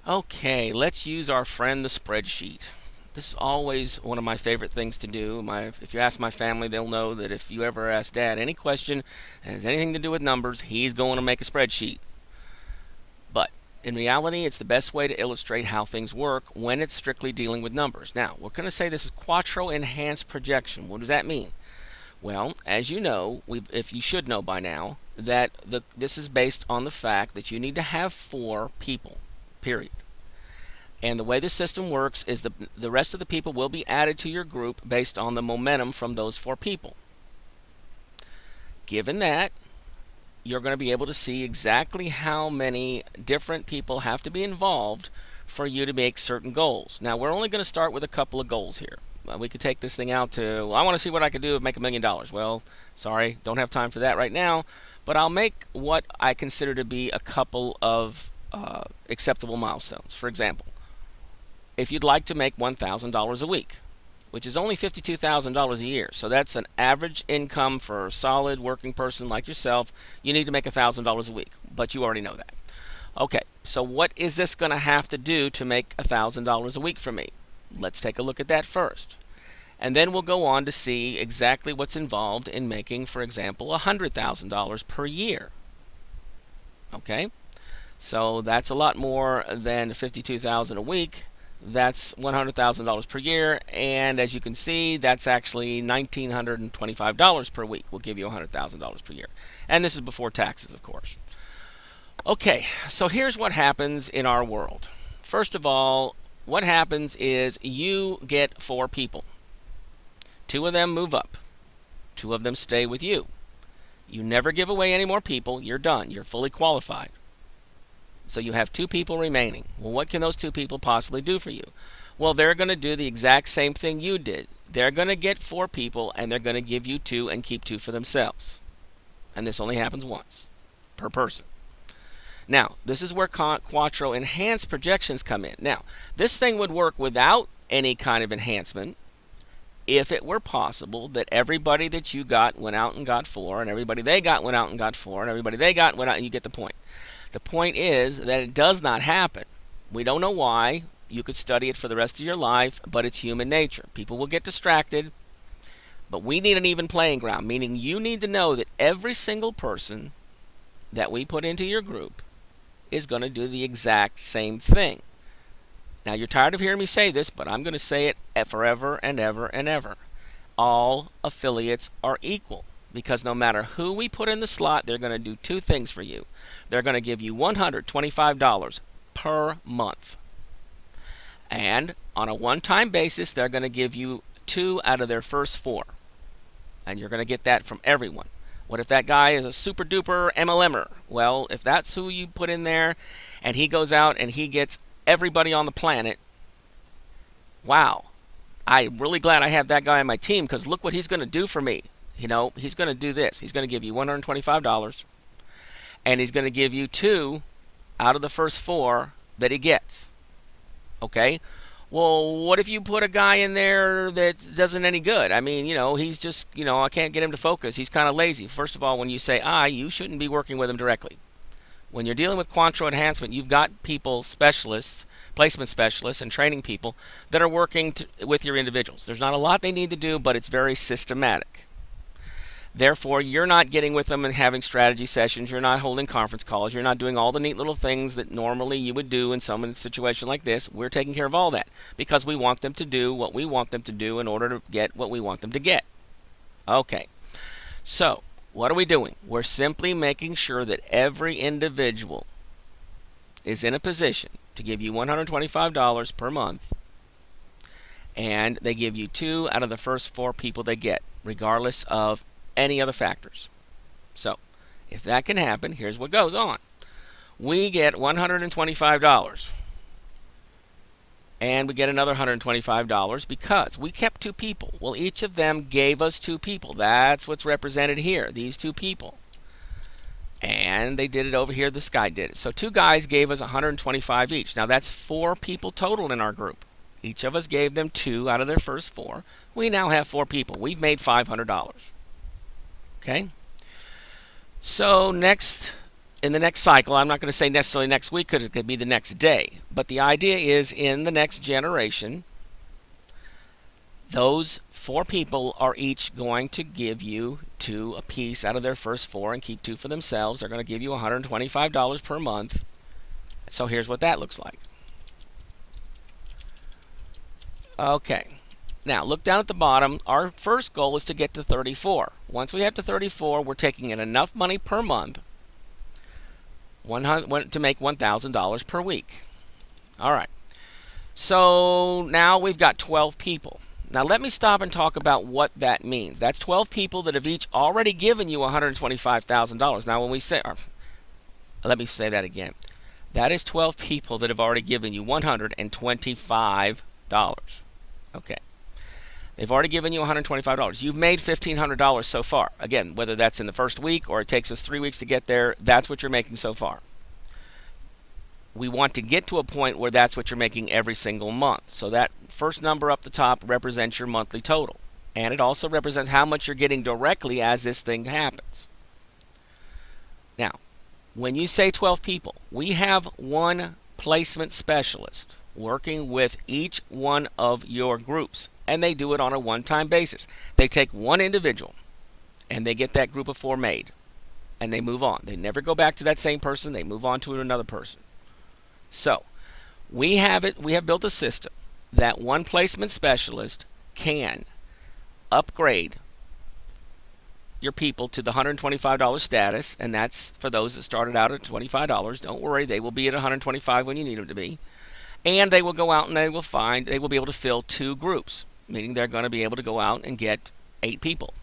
Okay, let's use our friend the spreadsheet. This is always one of my favorite things to do. If you ask my family, they'll know that if you ever ask Dad any question that has anything to do with numbers, he's going to make a spreadsheet. But in reality, it's the best way to illustrate how things work when it's strictly dealing with numbers. Now, we're going to say this is Quattro Enhanced Projection. What does that mean? Well, as you know, if you should know by now, that this is based on the fact that you need to have 4 people, period. And the way the system works is the rest of the people will be added to your group based on the momentum from those 4 people. Given that, you're going to be able to see exactly how many different people have to be involved for you to make certain goals. Now, we're only going to start with a couple of goals here. We could take this thing out to, well, I want to see what I could do to make $1 million. Well, sorry, don't have time for that right now, but I'll make what I consider to be a couple of acceptable milestones. For example, if you'd like to make $1,000 a week, which is only $52,000 a year, so that's an average income for a solid working person like yourself, you need to make $1,000 a week, but you already know that. Okay, so what is this going to have to do to make $1,000 a week for me? Let's take a look at that first. And then we'll go on to see exactly what's involved in making, for example, $100,000 per year. Okay, so that's a lot more than $52,000 a week. That's $100,000 per year, and as you can see, that's actually $1,925 per week will give you $100,000 per year. And this is before taxes, of course. Okay, so here's what happens in our world. First of all, what happens is you get 4 people. 2 of them move up. 2 of them stay with you. You never give away any more people. You're done. You're fully qualified. So you have 2 people remaining. Well, what can those 2 people possibly do for you? Well, they're going to do the exact same thing you did. They're going to get 4 people, and they're going to give you 2 and keep 2 for themselves. And this only happens once per person. Now, this is where Quattro Enhanced Projections come in. Now, this thing would work without any kind of enhancement if it were possible that everybody that you got went out and got 4, and everybody they got went out and got 4, and everybody they got went out, and you get the point. The point is that it does not happen. We don't know why. You could study it for the rest of your life, but it's human nature. People will get distracted, but we need an even playing ground, meaning you need to know that every single person that we put into your group is going to do the exact same thing. Now, you're tired of hearing me say this, but I'm going to say it forever and ever and ever. All affiliates are equal. Because no matter who we put in the slot, they're going to do 2 things for you. They're going to give you $125 per month. And on a one-time basis, they're going to give you 2 out of their first 4. And you're going to get that from everyone. What if that guy is a super duper MLMer? Well, if that's who you put in there and he goes out and he gets everybody on the planet, wow, I'm really glad I have that guy on my team, because look what he's going to do for me. You know, he's going to do this. He's going to give you $125, and he's going to give you 2 out of the first 4 that he gets. Okay? Well, what if you put a guy in there that doesn't any good? I mean, he's just, I can't get him to focus. He's kind of lazy. First of all, when you say I, you shouldn't be working with him directly. When you're dealing with Quattro Enhancement, you've got people, specialists, placement specialists, and training people that are working with your individuals. There's not a lot they need to do, but it's very systematic. Therefore, you're not getting with them and having strategy sessions. You're not holding conference calls. You're not doing all the neat little things that normally you would do in some situation like this. We're taking care of all that because we want them to do what we want them to do in order to get what we want them to get. Okay, so what are we doing? We're simply making sure that every individual is in a position to give you $125 per month, and they give you 2 out of the first 4 people they get, regardless of any other factors. So, if that can happen, here's what goes on. We get $125, and we get another $125 because we kept 2 people. Well, each of them gave us 2 people. That's what's represented here, these 2 people. And they did it over here. This guy did it. So 2 guys gave us $125 each. Now, that's 4 people total in our group. Each of us gave them 2 out of their first 4. We now have 4 people. We've made $500. Okay? So next, in the next cycle, I'm not going to say necessarily next week because it could be the next day, but the idea is in the next generation, those 4 people are each going to give you 2 apiece out of their first 4 and keep 2 for themselves. They're going to give you $125 per month. So here's what that looks like. Okay. Now look down at the bottom. Our first goal is to get to 34. Once we have to 34, we're taking in enough money per month to make $1,000 per week. All right. So now we've got 12 people. Now let me stop and talk about what that means. That's 12 people that have each already given you $125,000. Now when we say, let me say that again. That is 12 people that have already given you $125. Okay. They've already given you $125. You've made $1,500 so far. Again, whether that's in the first week or it takes us 3 weeks to get there, that's what you're making so far. We want to get to a point where that's what you're making every single month. So that first number up the top represents your monthly total. And it also represents how much you're getting directly as this thing happens. Now, when you say 12 people, we have one placement specialist working with each one of your groups. And they do it on a one-time basis. They take one individual and they get that group of 4 made. And they move on. They never go back to that same person. They move on to another person. So, we have built a system that one placement specialist can upgrade your people to the $125 status, and that's for those that started out at $25. Don't worry, they will be at $125 when you need them to be. And they will go out and they will be able to fill 2 groups, meaning they're going to be able to go out and get 8 people.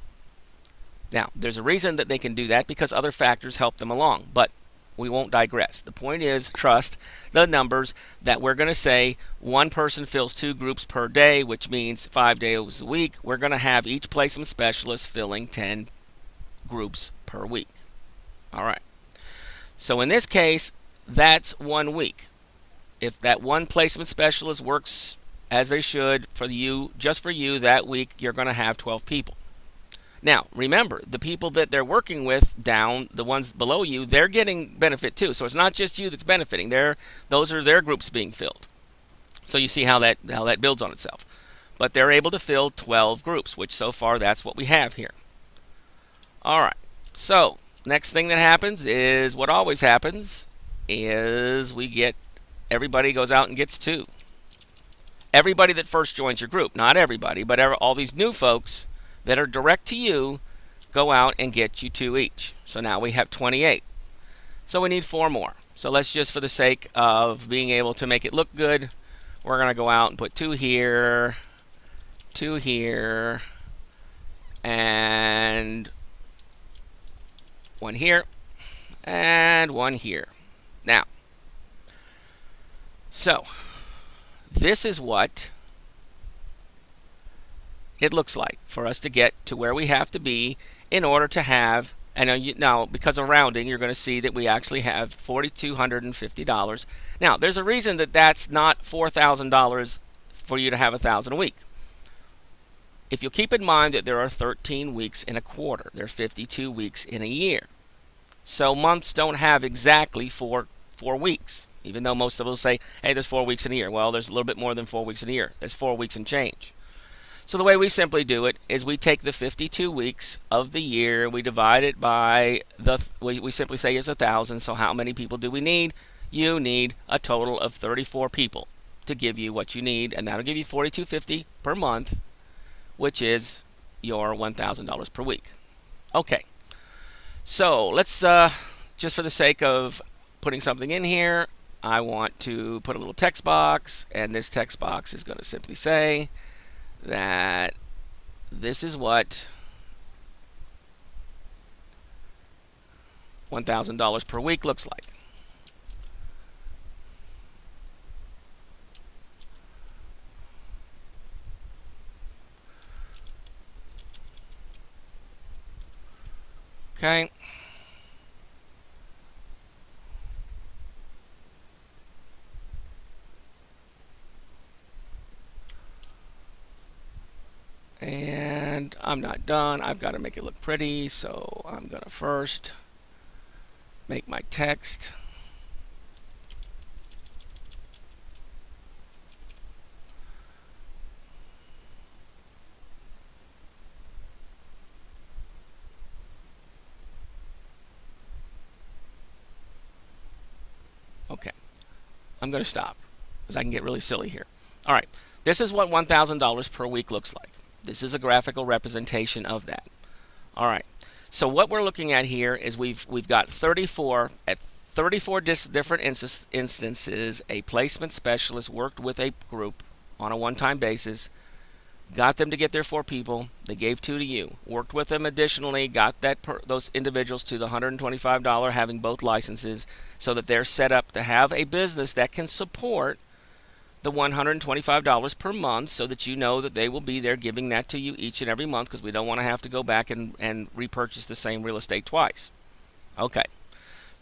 Now, there's a reason that they can do that because other factors help them along, but we won't digress. The point is, trust the numbers that we're going to say one person fills 2 groups per day, which means 5 days a week. We're going to have each placement specialist filling 10 groups per week. All right. So in this case, that's 1 week. If that one placement specialist works as they should for you, just for you that week, you're going to have 12 people. Now, remember, the people that they're working with down, the ones below you, they're getting benefit too. So it's not just you that's benefiting. Those are their groups being filled. So you see how that builds on itself. But they're able to fill 12 groups, which so far that's what we have here. All right. So next thing that happens is what always happens is everybody goes out and gets 2. Everybody that first joins your group, not everybody, but all these new folks that are direct to you go out and get you 2 each. So now we have 28. So we need 4 more. So let's just, for the sake of being able to make it look good, we're going to go out and put 2 here, 2 here, and 1 here, and 1 here. Now, so this is what it looks like for us to get to where we have to be in order to have, and now because of rounding, you're going to see that we actually have $4,250. Now, there's a reason that that's not $4,000 for you to have $1,000 a week. If you'll keep in mind that there are 13 weeks in a quarter, there are 52 weeks in a year. So months don't have exactly 4 weeks, even though most of us say, hey, there's 4 weeks in a year. Well, there's a little bit more than 4 weeks in a year. There's 4 weeks and change. So the way we simply do it is we take the 52 weeks of the year, we divide it by we simply say it's 1,000. So how many people do we need? You need a total of 34 people to give you what you need, and that'll give you $4,250 per month, which is your $1,000 per week. Okay. So let's just for the sake of putting something in here, I want to put a little text box, and this text box is going to simply say that this is what $1,000 per week looks like. Okay. And I'm not done. I've got to make it look pretty, so I'm going to first make my text. Okay, I'm going to stop because I can get really silly here. All right, this is what $1,000 per week looks like. This is a graphical representation of that. All right, so what we're looking at here is we've got 34 different instances. A placement specialist worked with a group on a one-time basis, got them to get their 4 people. They gave 2 to you. Worked with them additionally, got those individuals to the $125 having both licenses, so that they're set up to have a business that can support the $125 per month, so that you know that they will be there giving that to you each and every month, because we don't want to have to go back and repurchase the same real estate twice. Okay,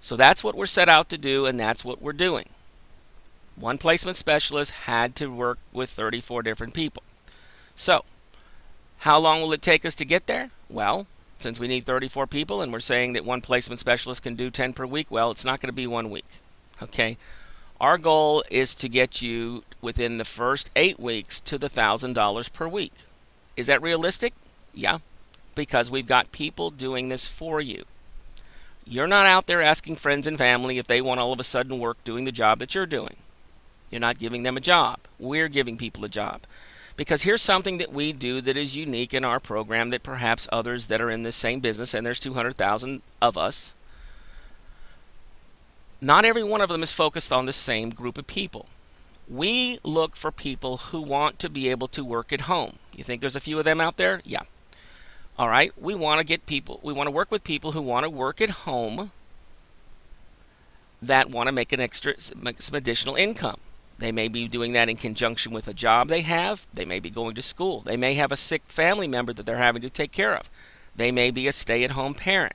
so that's what we're set out to do, and that's what we're doing. One placement specialist had to work with 34 different people. So, how long will it take us to get there? Well, since we need 34 people and we're saying that one placement specialist can do 10 per week, well, it's not going to be 1 week. Okay? Our goal is to get you within the first 8 weeks to the $1,000 per week. Is that realistic? Yeah, because we've got people doing this for you. You're not out there asking friends and family if they want all of a sudden work doing the job that you're doing. You're not giving them a job. We're giving people a job. Because here's something that we do that is unique in our program that perhaps others that are in this same business, and there's 200,000 of us, not every one of them is focused on the same group of people. We look for people who want to be able to work at home. You think there's a few of them out there? Yeah. All right. We want to work with people who want to work at home that want to make some additional income. They may be doing that in conjunction with a job they have. They may be going to school. They may have a sick family member that they're having to take care of. They may be a stay-at-home parent.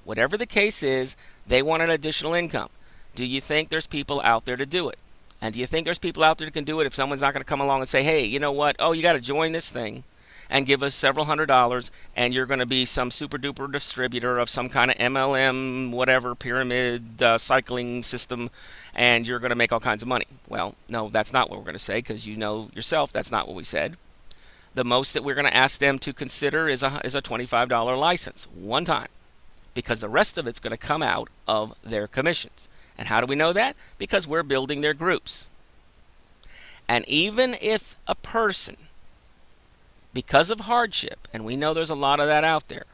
Whatever the case is, they want an additional income. Do you think there's people out there to do it? And do you think there's people out there that can do it if someone's not going to come along and say, hey, you know what? Oh, you got to join this thing and give us several $100s, and you're going to be some super duper distributor of some kind of MLM, whatever, pyramid cycling system, and you're going to make all kinds of money. Well, no, that's not what we're going to say, because you know yourself that's not what we said. The most that we're going to ask them to consider is a $25 license, one time, because the rest of it's going to come out of their commissions. And how do we know that? Because we're building their groups. And even if a person, because of hardship, and we know there's a lot of that out there,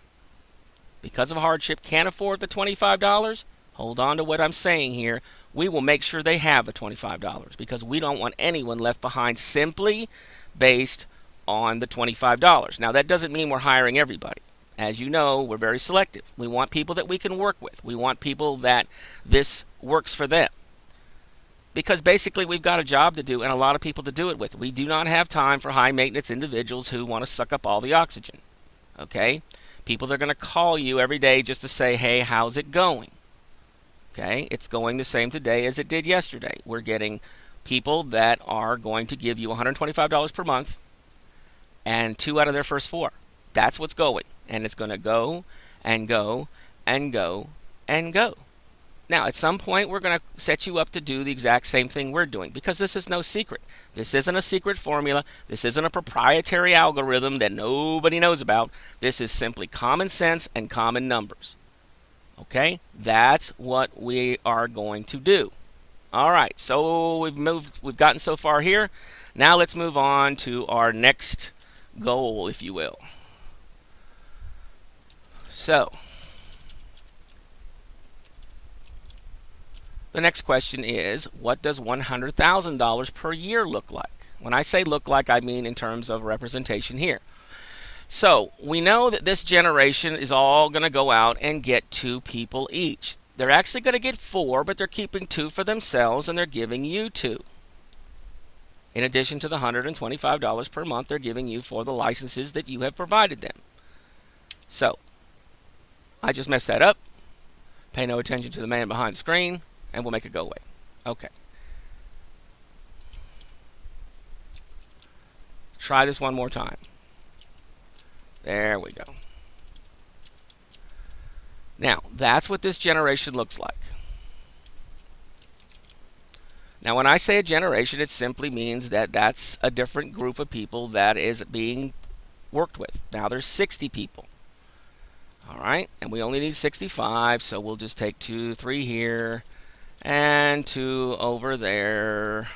because of hardship can't afford the $25, hold on to what I'm saying here, we will make sure they have the $25, because we don't want anyone left behind simply based on the $25. Now, that doesn't mean we're hiring everybody. As you know, we're very selective. We want people that we can work with. We want people that this works for them. Because basically we've got a job to do and a lot of people to do it with. We do not have time for high maintenance individuals who want to suck up all the oxygen. Okay? People that are going to call you every day just to say, hey, how's it going? Okay? It's going the same today as it did yesterday. We're getting people that are going to give you $125 per month and 2 out of their first 4. That's what's going. And it's going to go and go and go and go. Now, at some point, we're going to set you up to do the exact same thing we're doing, because this is no secret. This isn't a secret formula. This isn't a proprietary algorithm that nobody knows about. This is simply common sense and common numbers. Okay? That's what we are going to do. All right, so we've gotten so far here. Now let's move on to our next goal, if you will. So, the next question is, what does $100,000 per year look like? When I say look like, I mean in terms of representation here. So, we know that this generation is all going to go out and get 2 people each. They're actually going to get 4, but they're keeping 2 for themselves, and they're giving you 2. In addition to the $125 per month they're giving you for the licenses that you have provided them. So, I just messed that up. Pay no attention to the man behind the screen, and we'll make it go away. Okay. Try this one more time. There we go. Now, that's what this generation looks like. Now, when I say a generation, it simply means that that's a different group of people that is being worked with. Now, there's 60 people. All right, and we only need 65, so we'll just take 2, 3 here, and 2 over there.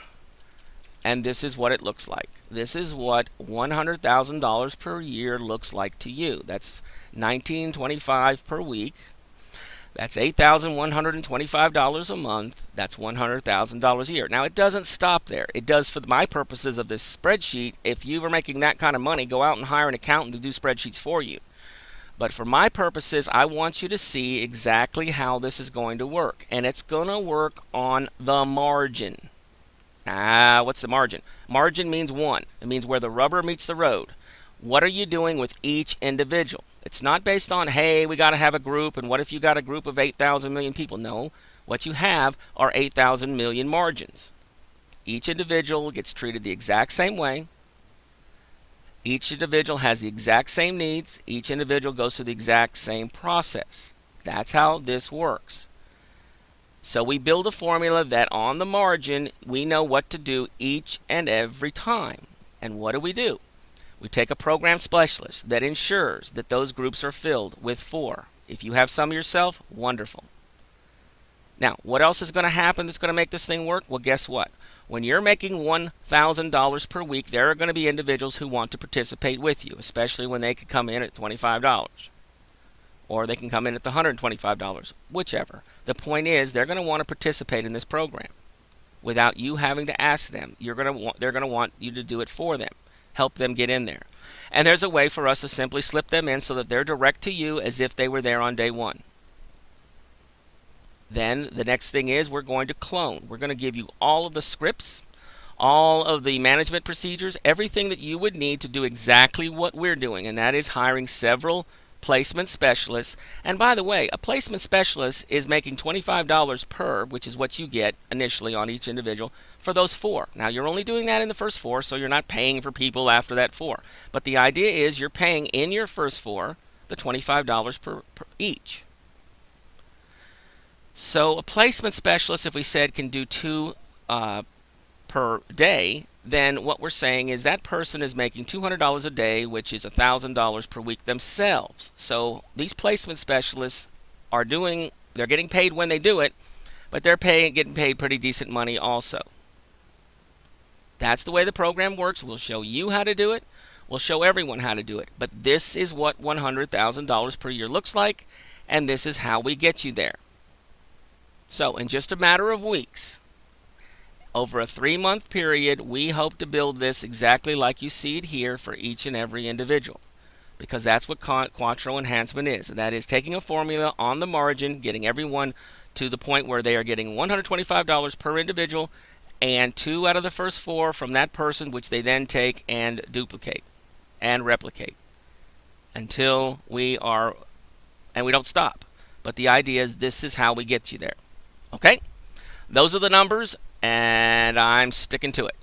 And this is what it looks like. This is what $100,000 per year looks like to you. That's $19.25 per week. That's $8,125 a month. That's $100,000 a year. Now, it doesn't stop there. It does for my purposes of this spreadsheet. If you were making that kind of money, go out and hire an accountant to do spreadsheets for you. But for my purposes, I want you to see exactly how this is going to work. And it's going to work on the margin. What's the margin? Margin means 1. It means where the rubber meets the road. What are you doing with each individual? It's not based on, hey, we got to have a group, and what if you got a group of 8,000 million people? No, what you have are 8,000 million margins. Each individual gets treated the exact same way. Each individual has the exact same needs. Each individual goes through the exact same process. That's how this works. So we build a formula that on the margin, we know what to do each and every time. And what do? We take a program specialist that ensures that those groups are filled with 4. If you have some yourself, wonderful. Now, what else is going to happen that's going to make this thing work? Well, guess what? When you're making $1,000 per week, there are going to be individuals who want to participate with you, especially when they could come in at $25. Or they can come in at the $125, whichever. The point is, they're going to want to participate in this program without you having to ask them. They're going to want you to do it for them, help them get in there. And there's a way for us to simply slip them in so that they're direct to you as if they were there on day 1. Then the next thing is we're going to clone. We're going to give you all of the scripts, all of the management procedures, everything that you would need to do exactly what we're doing, and that is hiring several placement specialists. And by the way, a placement specialist is making $25 per, which is what you get initially on each individual for those 4. Now, you're only doing that in the first 4, so you're not paying for people after that 4. But the idea is you're paying in your first 4 the $25 per each. So a placement specialist, if we said, can do 2 per day, then what we're saying is that person is making $200 a day, which is $1,000 per week themselves. So these placement specialists they're getting paid when they do it, but they're getting paid pretty decent money also. That's the way the program works. We'll show you how to do it. We'll show everyone how to do it. But this is what $100,000 per year looks like, and this is how we get you there. So in just a matter of weeks, over a 3-month period, we hope to build this exactly like you see it here for each and every individual, because that's what Quattro enhancement is. That is taking a formula on the margin, getting everyone to the point where they are getting $125 per individual and 2 out of the first 4 from that person, which they then take and duplicate and replicate until we don't stop. But the idea is this is how we get you there. Okay? Those are the numbers, and I'm sticking to it.